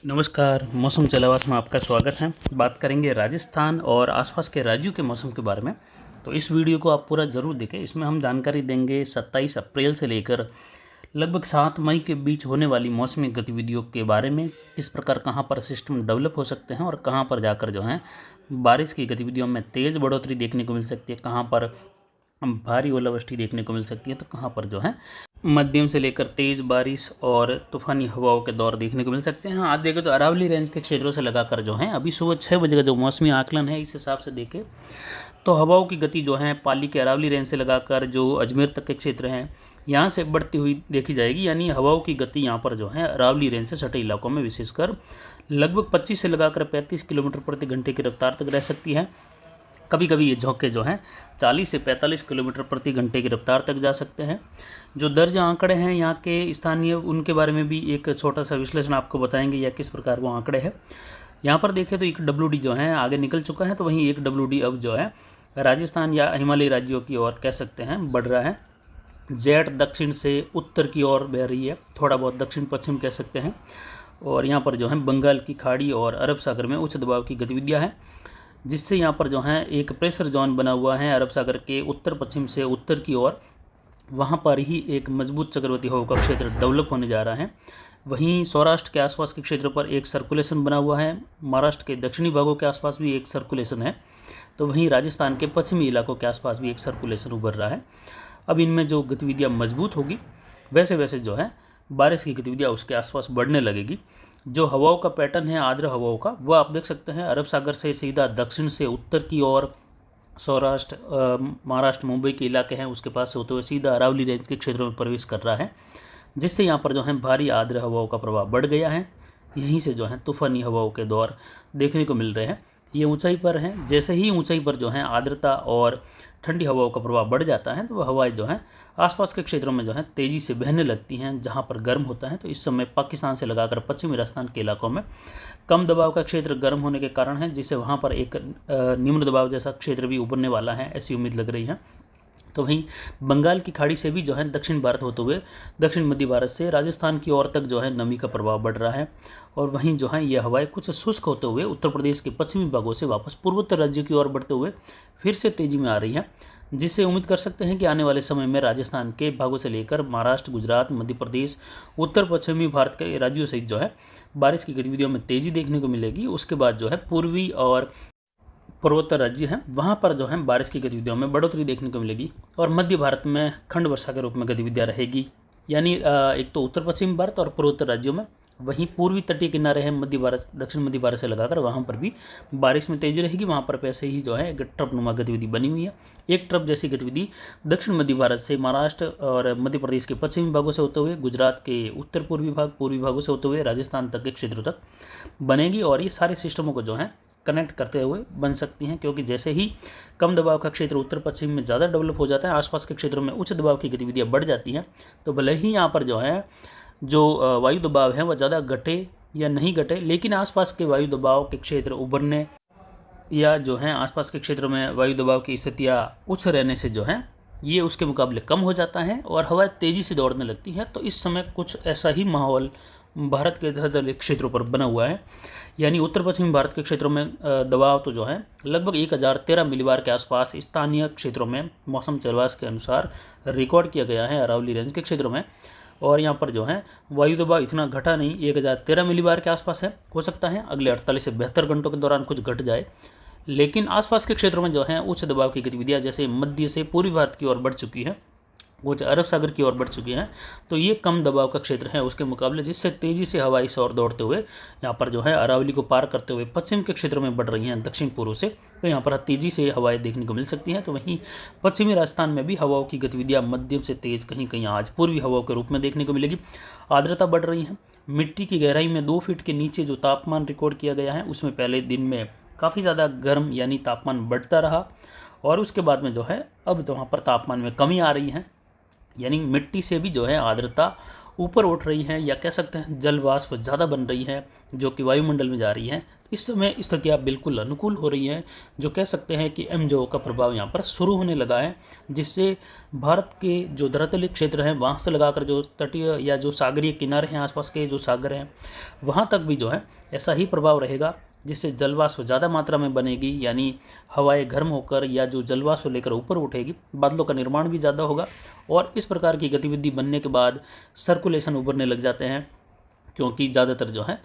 नमस्कार, मौसम जलावास में आपका स्वागत है। बात करेंगे राजस्थान और आसपास के राज्यों के मौसम के बारे में। तो इस वीडियो को आप पूरा ज़रूर देखें। इसमें हम जानकारी देंगे 27 अप्रैल से लेकर लगभग 7 मई के बीच होने वाली मौसमी गतिविधियों के बारे में। किस प्रकार कहाँ पर सिस्टम डेवलप हो सकते हैं और कहाँ पर जाकर जो है बारिश की गतिविधियों में तेज़ बढ़ोतरी देखने को मिल सकती है, कहाँ पर भारी ओलावृष्टि देखने को मिल सकती है, तो कहाँ पर जो है मध्यम से लेकर तेज़ बारिश और तूफ़ानी हवाओं के दौर देखने को मिल सकते हैं। आज देखें तो अरावली रेंज के क्षेत्रों से लगाकर जो है अभी सुबह 6 बजे का जो मौसमी आकलन है, इस हिसाब से देखें तो हवाओं की गति जो है पाली के अरावली रेंज से लगाकर जो अजमेर तक के क्षेत्र हैं यहाँ से बढ़ती हुई देखी जाएगी। यानी हवाओं की गति यहाँ पर जो है अरावली रेंज से सटे इलाकों में विशेषकर लगभग 25 से लगाकर 35 किलोमीटर प्रति घंटे की रफ्तार तक रह सकती है। कभी कभी ये झोंके जो हैं 40 से 45 किलोमीटर प्रति घंटे की रफ्तार तक जा सकते हैं। जो दर्ज आंकड़े हैं यहाँ के स्थानीय, उनके बारे में भी एक छोटा सा विश्लेषण आपको बताएंगे या किस प्रकार वो आंकड़े हैं। यहाँ पर देखें तो एक डब्ल्यू जो है आगे निकल चुका है, तो वहीं एक डब्ल्यू अब जो है राजस्थान या हिमालयी राज्यों की ओर कह सकते हैं बढ़ रहा है। जेट दक्षिण से उत्तर की ओर बह रही है, थोड़ा बहुत दक्षिण पश्चिम कह सकते हैं। और यहाँ पर जो है बंगाल की खाड़ी और अरब सागर में उच्च दबाव की गतिविधियाँ हैं, जिससे यहाँ पर जो है एक प्रेशर जोन बना हुआ है अरब सागर के उत्तर पश्चिम से उत्तर की ओर। वहाँ पर ही एक मजबूत चक्रवाती हवा का क्षेत्र डेवलप होने जा रहा है। वहीं सौराष्ट्र के आसपास के क्षेत्रों पर एक सर्कुलेशन बना हुआ है, महाराष्ट्र के दक्षिणी भागों के आसपास भी एक सर्कुलेशन है, तो वहीं राजस्थान के पश्चिमी इलाकों के आसपास भी एक सर्कुलेशन उभर रहा है। अब इनमें जो गतिविधियाँ मजबूत होगी वैसे वैसे जो है बारिश की गतिविधियाँ उसके आसपास बढ़ने लगेगी। जो हवाओं का पैटर्न है आर्द्र हवाओं का, वह आप देख सकते हैं अरब सागर से सीधा दक्षिण से उत्तर की ओर सौराष्ट्र, महाराष्ट्र, मुंबई के इलाके हैं उसके पास से होते हुए सीधा अरावली रेंज के क्षेत्रों में प्रवेश कर रहा है, जिससे यहाँ पर जो है भारी आर्द्र हवाओं का प्रभाव बढ़ गया है। यहीं से जो है तूफानी हवाओं के दौर देखने को मिल रहे हैं। ये ऊंचाई पर हैं, जैसे ही ऊंचाई पर जो है आर्द्रता और ठंडी हवाओं का प्रभाव बढ़ जाता है तो वह हवाएं जो हैं आसपास के क्षेत्रों में जो है तेज़ी से बहने लगती हैं, जहां पर गर्म होता है। तो इस समय पाकिस्तान से लगाकर पश्चिमी राजस्थान के इलाकों में कम दबाव का क्षेत्र गर्म होने के कारण है, जिससे वहाँ पर एक निम्न दबाव जैसा क्षेत्र भी उभरने वाला है, ऐसी उम्मीद लग रही है। तो वहीं बंगाल की खाड़ी से भी जो है दक्षिण भारत होते हुए दक्षिण मध्य भारत से राजस्थान की ओर तक जो है नमी का प्रभाव बढ़ रहा है। और वहीं जो है ये हवाएं कुछ शुष्क होते हुए उत्तर प्रदेश के पश्चिमी भागों से वापस पूर्वोत्तर राज्यों की ओर बढ़ते हुए फिर से तेजी में आ रही है, जिससे उम्मीद कर सकते हैं कि आने वाले समय में राजस्थान के भागों से लेकर महाराष्ट्र, गुजरात, मध्य प्रदेश, उत्तर पश्चिमी भारत के राज्यों सहित जो है बारिश की गतिविधियों में तेजी देखने को मिलेगी। उसके बाद जो है पूर्वी और पूर्वोत्तर राज्य हैं वहाँ पर जो है बारिश की गतिविधियों में बढ़ोतरी देखने को मिलेगी। और मध्य भारत में खंड वर्षा के रूप में गतिविधियाँ रहेगी। यानी एक तो उत्तर पश्चिम भारत और पूर्वोत्तर राज्यों में, वहीं पूर्वी तटीय किनारे हैं मध्य भारत, दक्षिण मध्य भारत से लगाकर, वहाँ पर भी बारिश में तेजी रहेगी। वहाँ पर वैसे ही जो है एक ट्रप नुमा गतिविधि बनी हुई है। एक ट्रप जैसी गतिविधि दक्षिण मध्य भारत से महाराष्ट्र और मध्य प्रदेश के पश्चिमी भागों से होते हुए गुजरात के उत्तर पूर्वी भाग, पूर्वी भागों से होते हुए राजस्थान तक के क्षेत्रों तक बनेगी। और ये सारे सिस्टमों को जो है कनेक्ट करते हुए बन सकती हैं, क्योंकि जैसे ही कम दबाव का क्षेत्र उत्तर पश्चिम में ज़्यादा डेवलप हो जाता है, आसपास के क्षेत्रों में उच्च दबाव की गतिविधियाँ बढ़ जाती हैं। तो भले ही यहाँ पर जो है जो वायु दबाव है वह ज़्यादा घटे या नहीं घटे, लेकिन आसपास के वायु दबाव के क्षेत्र उभरने या जो है आसपास के क्षेत्रों में वायु दबाव की स्थितियाँ उच्च रहने से जो है ये उसके मुकाबले कम हो जाता है और हवा तेज़ी से दौड़ने लगती है। तो इस समय कुछ ऐसा ही माहौल भारत के तटीय क्षेत्रों पर बना हुआ है। यानी उत्तर पश्चिमी भारत के क्षेत्रों में दबाव तो जो है लगभग 1013 मिलीबार के आसपास स्थानीय क्षेत्रों में मौसम जलवास के अनुसार रिकॉर्ड किया गया है अरावली रेंज के क्षेत्रों में। और यहाँ पर जो है वायु दबाव इतना घटा नहीं, 1013 मिलीबार के आसपास है। हो सकता है अगले 48 से 72 घंटों के दौरान कुछ घट जाए, लेकिन आसपास के क्षेत्रों में जो है उच्च दबाव की गतिविधियाँ जैसे मध्य से पूर्वी भारत की ओर बढ़ चुकी है, कुछ अरब सागर की ओर बढ़ चुकी हैं। तो ये कम दबाव का क्षेत्र है उसके मुकाबले, जिससे तेज़ी से हवा इस ओर दौड़ते हुए यहाँ पर जो है अरावली को पार करते हुए पश्चिम के क्षेत्रों में बढ़ रही हैं दक्षिण पूर्व से। तो यहाँ पर तेज़ी से हवाएं देखने को मिल सकती हैं। तो वहीं पश्चिमी राजस्थान में भी हवाओं की गतिविधियाँ मध्यम से तेज़, कहीं कहीं आज पूर्वी हवाओं के रूप में देखने को मिलेगी। आर्द्रता बढ़ रही है। मिट्टी की गहराई में 2 फीट के नीचे जो तापमान रिकॉर्ड किया गया है उसमें पहले दिन में काफ़ी ज़्यादा गर्म यानी तापमान बढ़ता रहा, और उसके बाद में जो है अब तो वहाँ पर तापमान में कमी आ रही है। यानी मिट्टी से भी जो है आर्द्रता ऊपर उठ रही हैं, या कह सकते हैं जल वाष्प ज़्यादा बन रही है जो कि वायुमंडल में जा रही है। इस समय स्थितियाँ बिल्कुल अनुकूल हो रही हैं, जो कह सकते हैं कि एमजो का प्रभाव यहाँ पर शुरू होने लगा है, जिससे भारत के जो धरातलीय क्षेत्र हैं वहाँ से लगाकर जो तटीय या जो सागरीय किनारे हैं, आसपास के जो सागर हैं, वहाँ तक भी जो है ऐसा ही प्रभाव रहेगा, जिससे जलवाष्प ज़्यादा मात्रा में बनेगी, यानी हवाएं गर्म होकर या जो जलवाष्प लेकर ऊपर उठेगी, बादलों का निर्माण भी ज़्यादा होगा। और इस प्रकार की गतिविधि बनने के बाद सर्कुलेशन उभरने लग जाते हैं, क्योंकि ज़्यादातर जो है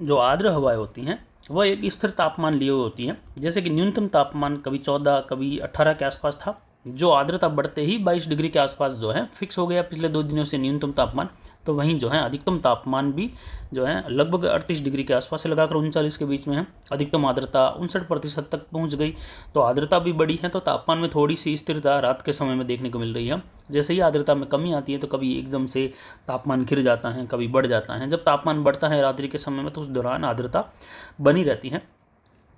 जो आर्द्र हवाएं होती हैं वह एक स्थिर तापमान लिए हुए होती हैं। जैसे कि न्यूनतम तापमान कभी 14 कभी 18 के आसपास था, जो आर्द्रता बढ़ते ही 22 डिग्री के आसपास जो है फिक्स हो गया पिछले 2 दिनों से न्यूनतम तापमान। तो वहीं जो है अधिकतम तापमान भी जो है लगभग 38 डिग्री के आसपास से लगाकर 39 के बीच में है। अधिकतम आर्द्रता 59% तक पहुंच गई। तो आर्द्रता भी बढ़ी है, तो तापमान में थोड़ी सी स्थिरता रात के समय में देखने को मिल रही है। जैसे ही आर्द्रता में कमी आती है तो कभी एकदम से तापमान गिर जाता है, कभी बढ़ जाता है। जब तापमान बढ़ता है रात्रि के समय में तो उस दौरान आर्द्रता बनी रहती है।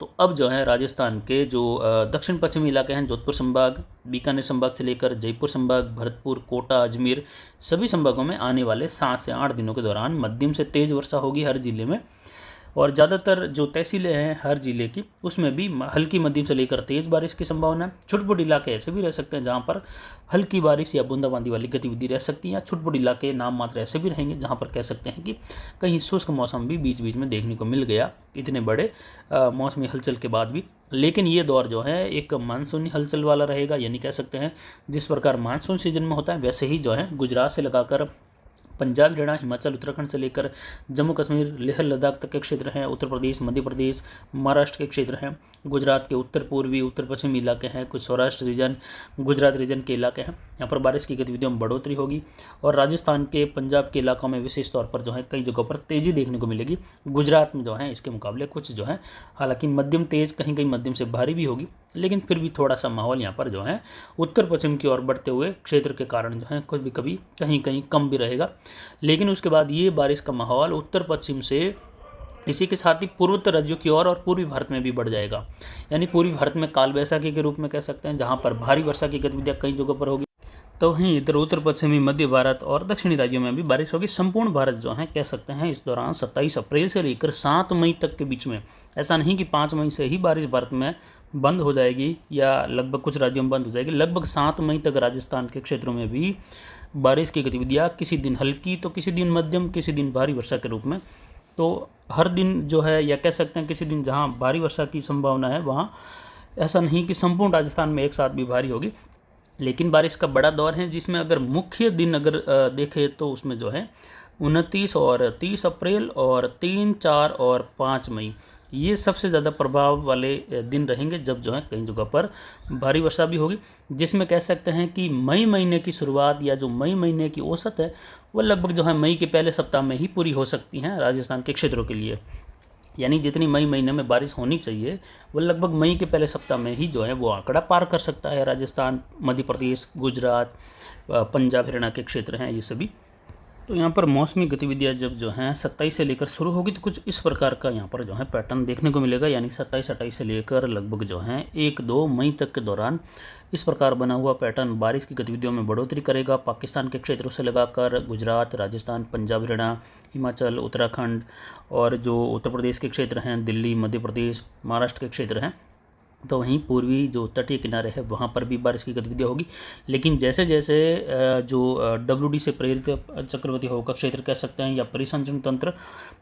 तो अब जो है राजस्थान के जो दक्षिण पश्चिमी इलाके हैं, जोधपुर संभाग, बीकानेर संभाग से लेकर जयपुर संभाग, भरतपुर, कोटा, अजमेर, सभी संभागों में आने वाले 7 से 8 दिनों के दौरान मध्यम से तेज वर्षा होगी हर जिले में। और ज़्यादातर जो तहसीलें हैं हर जिले की, उसमें भी हल्की मध्यम से लेकर तेज़ बारिश की संभावना है। छुटपुट इलाके ऐसे भी रह सकते हैं जहाँ पर हल्की बारिश या बूंदाबांदी वाली गतिविधि रह सकती है, या छुटपुट इलाके नाम मात्र ऐसे भी रहेंगे जहाँ पर कह सकते हैं कि कहीं शुष्क मौसम भी बीच बीच में देखने को मिल गया, इतने बड़े मौसमी हलचल के बाद भी। लेकिन ये दौर जो है एक मानसूनी हलचल वाला रहेगा, यानी कह सकते हैं जिस प्रकार मानसून सीजन में होता है वैसे ही जो है गुजरात से लगाकर पंजाब, हरियाणा, हिमाचल, उत्तराखंड से लेकर जम्मू कश्मीर, लेह लद्दाख तक के क्षेत्र हैं, उत्तर प्रदेश, मध्य प्रदेश, महाराष्ट्र के क्षेत्र हैं, गुजरात के उत्तर पूर्वी, उत्तर पश्चिमी इलाके हैं, कुछ सौराष्ट्र रीजन, गुजरात रीजन के इलाके हैं, यहाँ पर बारिश की गतिविधियों में बढ़ोतरी होगी। और राजस्थान के, पंजाब के इलाकों में विशेष तौर पर जो है कई जगहों पर तेज़ी देखने को मिलेगी। गुजरात में जो है इसके मुकाबले कुछ जो है हालांकि मध्यम तेज़, कहीं कहीं मध्यम से भारी भी होगी, लेकिन फिर भी थोड़ा सा माहौल यहाँ पर जो है उत्तर पश्चिम की ओर बढ़ते हुए क्षेत्र के कारण जो है कभी कभी कहीं कहीं कम भी रहेगा। लेकिन उसके बाद ये बारिश का माहौल उत्तर पश्चिम से इसी के साथ ही पूर्वोत्तर राज्यों की ओर और पूर्वी भारत में भी बढ़ जाएगा, यानी पूर्वी भारत में काल वैसाखी के रूप में कह सकते हैं, जहाँ पर भारी वर्षा की गतिविधियाँ कई जगहों पर होगी। तो वहीं इधर उत्तर पश्चिमी मध्य भारत और दक्षिणी राज्यों में भी बारिश होगी। संपूर्ण भारत जो है कह सकते हैं इस दौरान 27 अप्रैल से लेकर 7 मई तक के बीच में, ऐसा नहीं कि 5 मई से ही बारिश भारत में बंद हो जाएगी या लगभग कुछ राज्यों में बंद हो जाएगी, लगभग 7 मई तक राजस्थान के क्षेत्रों में भी बारिश की गतिविधियाँ किसी दिन हल्की तो किसी दिन मध्यम, किसी दिन भारी वर्षा के रूप में। तो हर दिन जो है, या कह सकते हैं किसी दिन जहाँ भारी वर्षा की संभावना है वहाँ ऐसा नहीं कि संपूर्ण राजस्थान में एक साथ भी भारी होगी। लेकिन बारिश का बड़ा दौर है, जिसमें अगर मुख्य दिन अगर देखें तो उसमें जो है 29 और 30 अप्रैल और 3, 4 और 5 मई, ये सबसे ज़्यादा प्रभाव वाले दिन रहेंगे, जब जो है कई जगह पर भारी वर्षा भी होगी। जिसमें कह सकते हैं कि मई महीने की शुरुआत या जो मई महीने की औसत है वो लगभग जो है मई के पहले सप्ताह में ही पूरी हो सकती हैं राजस्थान के क्षेत्रों के लिए। यानी जितनी मई महीने में बारिश होनी चाहिए वो लगभग मई के पहले सप्ताह में ही जो है वो आंकड़ा पार कर सकता है राजस्थान, मध्य प्रदेश, गुजरात, पंजाब, हरियाणा के क्षेत्र हैं ये सभी। तो यहाँ पर मौसमी गतिविधियाँ जब जो हैं 27 से लेकर शुरू होगी तो कुछ इस प्रकार का यहाँ पर जो है पैटर्न देखने को मिलेगा, यानी 27-28 से लेकर लगभग जो है 1-2 मई तक के दौरान इस प्रकार बना हुआ पैटर्न बारिश की गतिविधियों में बढ़ोतरी करेगा। पाकिस्तान के क्षेत्रों से लगाकर गुजरात, राजस्थान, पंजाब, हरियाणा, हिमाचल, उत्तराखंड और जो उत्तर प्रदेश के क्षेत्र हैं, दिल्ली, मध्य प्रदेश, महाराष्ट्र के क्षेत्र हैं, तो वहीं पूर्वी जो तटीय किनारे है वहाँ पर भी बारिश की गतिविधियाँ होगी। लेकिन जैसे जैसे जो WD से प्रेरित चक्रवाती हवा का क्षेत्र कह सकते हैं या परिसंचरण तंत्र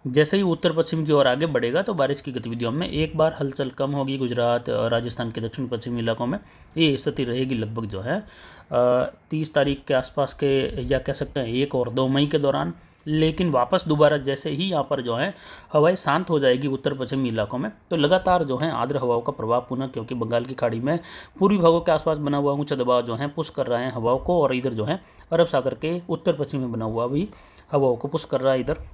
जैसे ही उत्तर पश्चिम की ओर आगे बढ़ेगा तो बारिश की गतिविधियों में एक बार हलचल कम होगी। गुजरात, राजस्थान के दक्षिण पश्चिमी इलाकों में ये स्थिति रहेगी लगभग जो है 30 तारीख के आसपास के, या कह सकते हैं 1 और 2 मई के दौरान। लेकिन वापस दोबारा जैसे ही यहाँ पर जो है हवाएं शांत हो जाएगी उत्तर पश्चिमी इलाकों में, तो लगातार जो है आर्द्र हवाओं का प्रभाव पुनः, क्योंकि बंगाल की खाड़ी में पूर्वी भागों के आसपास बना हुआ ऊंचा दबाव जो है पुश कर रहे हैं हवाओं को, और इधर जो है अरब सागर के उत्तर पश्चिम में बना हुआ भी हवाओं को पुश कर रहा है इधर।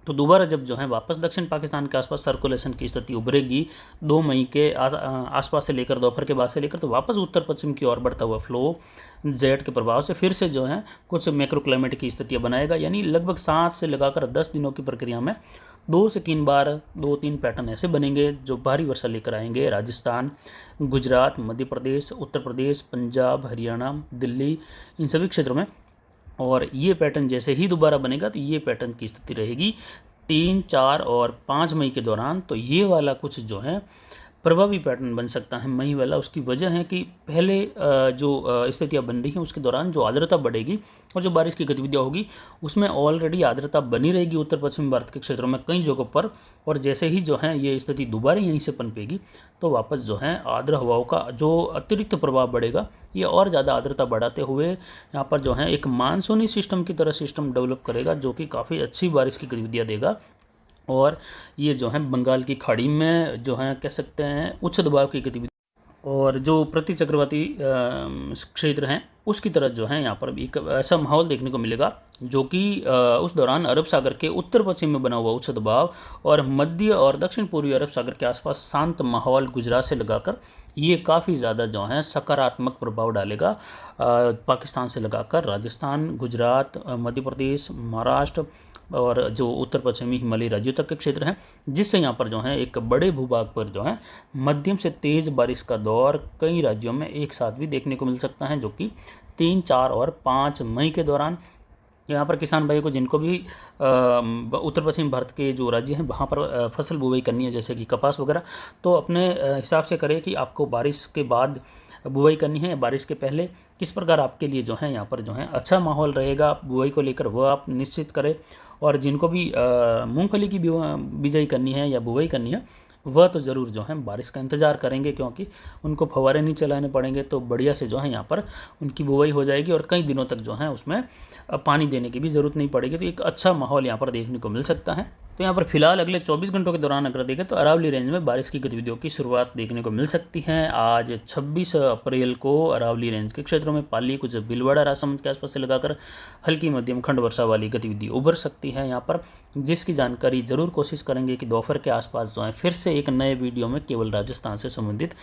तो दोबारा जब जो है वापस दक्षिण पाकिस्तान के आसपास सर्कुलेशन की स्थिति उभरेगी 2 मई के आसपास से लेकर, दोपहर के बाद से लेकर, तो वापस उत्तर पश्चिम की ओर बढ़ता हुआ फ्लो जेट के प्रभाव से फिर से जो है कुछ मैक्रो क्लाइमेट की स्थितियाँ बनाएगा। यानी लगभग 7 से लगाकर 10 दिनों की प्रक्रिया में 2 से 3 बार 2-3 पैटर्न ऐसे बनेंगे जो भारी वर्षा लेकर आएंगे राजस्थान, गुजरात, मध्य प्रदेश, उत्तर प्रदेश, पंजाब, हरियाणा, दिल्ली, इन सभी क्षेत्रों में। और ये पैटर्न जैसे ही दोबारा बनेगा तो ये पैटर्न की स्थिति रहेगी 3, 4 और 5 मई के दौरान। तो ये वाला कुछ जो है प्रभावी पैटर्न बन सकता है मई वाला। उसकी वजह है कि पहले जो स्थितियाँ बन रही हैं उसके दौरान जो आर्द्रता बढ़ेगी और जो बारिश की गतिविधियाँ होगी उसमें ऑलरेडी आर्द्रता बनी रहेगी उत्तर पश्चिम भारत के क्षेत्रों में कई जगहों पर। और जैसे ही जो है ये स्थिति दोबारा यहीं से पनपेगी तो वापस जो है आर्द्र हवाओं का जो अतिरिक्त प्रभाव बढ़ेगा ये और ज़्यादा आर्द्रता बढ़ाते हुए यहाँ पर जो है एक मानसूनी सिस्टम की तरह सिस्टम डेवलप करेगा, जो कि काफ़ी अच्छी बारिश की गतिविधियाँ देगा। और ये जो है बंगाल की खाड़ी में जो है कह सकते हैं उच्च दबाव की गतिविधि और जो प्रति चक्रवाती क्षेत्र हैं उसकी तरफ जो है यहाँ पर भी एक ऐसा माहौल देखने को मिलेगा, जो कि उस दौरान अरब सागर के उत्तर पश्चिम में बना हुआ उच्च दबाव और मध्य और दक्षिण पूर्वी अरब सागर के आसपास शांत माहौल गुजरात से लगाकर ये काफ़ी ज़्यादा जो है सकारात्मक प्रभाव डालेगा पाकिस्तान से लगाकर राजस्थान, गुजरात, मध्य प्रदेश, महाराष्ट्र और जो उत्तर पश्चिमी हिमालयी राज्यों तक के क्षेत्र हैं, जिससे यहाँ पर जो है एक बड़े भूभाग पर जो है मध्यम से तेज़ बारिश का दौर कई राज्यों में एक साथ भी देखने को मिल सकता है, जो कि 3, 4 और 5 मई के दौरान यहाँ पर किसान भाई को जिनको भी उत्तर पश्चिम भारत के जो राज्य हैं वहाँ पर फसल बुवाई करनी है जैसे कि कपास वगैरह, तो अपने हिसाब से करें कि आपको बारिश के बाद बुवाई करनी है, बारिश के पहले किस प्रकार आपके लिए जो है यहाँ पर जो है अच्छा माहौल रहेगा बुवाई को लेकर, वह आप निश्चित करें। और जिनको भी मूंगफली की बिजाई करनी है या बुवाई करनी है वह तो ज़रूर जो है बारिश का इंतज़ार करेंगे, क्योंकि उनको फव्वारे नहीं चलाने पड़ेंगे तो बढ़िया से जो है यहाँ पर उनकी बुवाई हो जाएगी और कई दिनों तक जो है उसमें पानी देने की भी ज़रूरत नहीं पड़ेगी। तो एक अच्छा माहौल यहाँ पर देखने को मिल सकता है। तो यहाँ पर फिलहाल अगले 24 घंटों के दौरान अगर देखें तो अरावली रेंज में बारिश की गतिविधियों की शुरुआत देखने को मिल सकती है। आज 26 अप्रैल को अरावली रेंज के क्षेत्रों में पाली, कुछ भीलवाड़ा, राजसमंद के आसपास से लगाकर हल्की मध्यम खंड वर्षा वाली गतिविधि उभर सकती है यहाँ पर, जिसकी जानकारी ज़रूर कोशिश करेंगे कि दोपहर के आसपास जो है फिर से एक नए वीडियो में केवल राजस्थान से संबंधित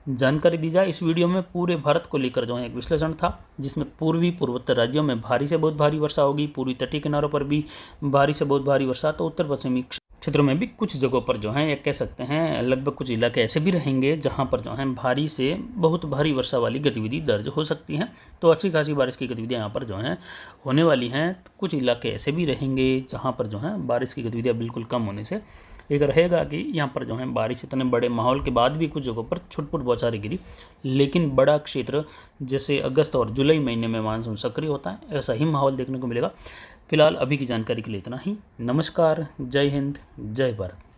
जानकारी दी जाए। इस वीडियो में पूरे भारत को लेकर जो है एक विश्लेषण था, जिसमें पूर्वी पूर्वोत्तर राज्यों में भारी से बहुत भारी वर्षा होगी, पूर्वी तटीय किनारों पर भी भारी से बहुत भारी वर्षा, तो उत्तर पश्चिमी क्षेत्रों में भी कुछ जगहों पर जो है ये कह सकते हैं लगभग कुछ इलाके ऐसे भी रहेंगे जहां पर जो है भारी से बहुत भारी वर्षा वाली गतिविधि दर्ज हो सकती हैं। तो अच्छी खासी बारिश की गतिविधियां यहाँ पर जो हैं होने वाली हैं। कुछ इलाके ऐसे भी रहेंगे जहाँ पर जो है बारिश की गतिविधियाँ बिल्कुल कम होने से एक रहेगा कि यहाँ पर जो है बारिश इतने बड़े माहौल के बाद भी कुछ जगहों पर छुटपुट बौछारें गिरी, लेकिन बड़ा क्षेत्र जैसे अगस्त और जुलाई महीने में मानसून सक्रिय होता है ऐसा ही माहौल देखने को मिलेगा। फिलहाल अभी की जानकारी के लिए इतना ही। नमस्कार, जय हिंद, जय भारत।